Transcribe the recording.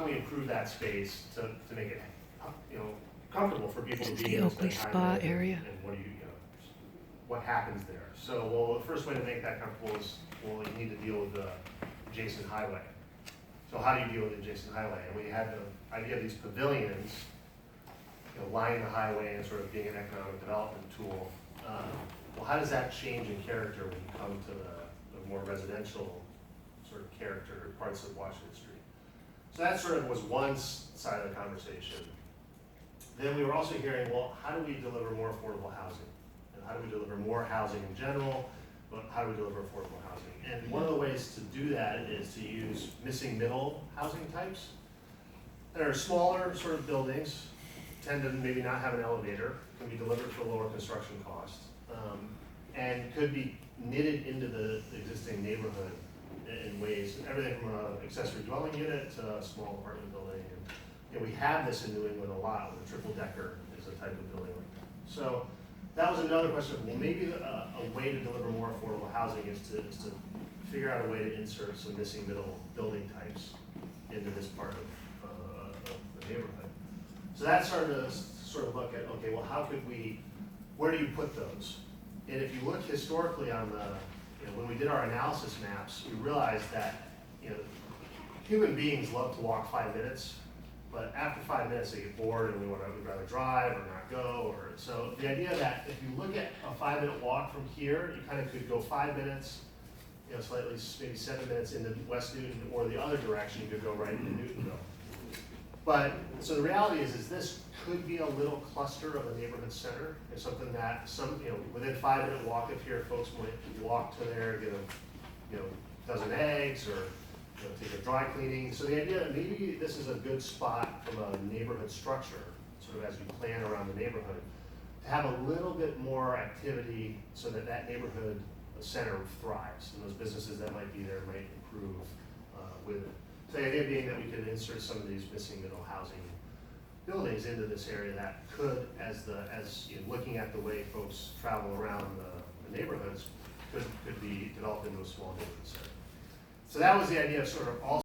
we improve that space to make it, comfortable for people to This is be the in and Oakley spend time Spa there, area. and what happens there. So, well, the first way to make that comfortable is, well, you need to deal with the adjacent highway. So how do you deal with the adjacent highway? And we had the idea of these pavilions, lining the highway and sort of being an economic development tool. Well, how does that change in character when you come to the more residential sort of character parts of Washington Street? So that sort of was one side of the conversation. Then we were also hearing, well, how do we deliver more affordable housing? And how do we deliver more housing in general, but how do we deliver affordable housing? And one of the ways to do that is to use missing middle housing types. There are smaller sort of buildings, tend to maybe not have an elevator, can be delivered for lower construction cost, and could be knitted into the existing neighborhood in ways, everything from an accessory dwelling unit to a small apartment building. And we have this in New England a lot, where triple decker is a type of building like that. So that was another question. Well, maybe a way to deliver more affordable housing is to figure out a way to insert some missing middle building types into this part of the neighborhood. So that started to sort of look at, okay, well, where do you put those? And if you look historically on when we did our analysis maps, we realized that, human beings love to walk 5 minutes, but after 5 minutes they get bored and we'd rather drive or not go. So the idea that if you look at a 5-minute walk from here, you kind of could go 5 minutes, slightly, maybe 7 minutes into West Newton, or the other direction, you could go right into Newtonville. But, so the reality is this could be a little cluster of a neighborhood center. It's something that within 5-minute walk of here, folks might walk to there, get a dozen eggs, or take a dry cleaning. So the idea that maybe this is a good spot from a neighborhood structure, sort of as you plan around the neighborhood, to have a little bit more activity so that that neighborhood center thrives, and those businesses that might be there might improve with it. So the idea being that we could insert some of these missing middle housing buildings into this area that could, as looking at the way folks travel around the neighborhoods, could be developed into a small neighborhood center. So that was the idea of sort of also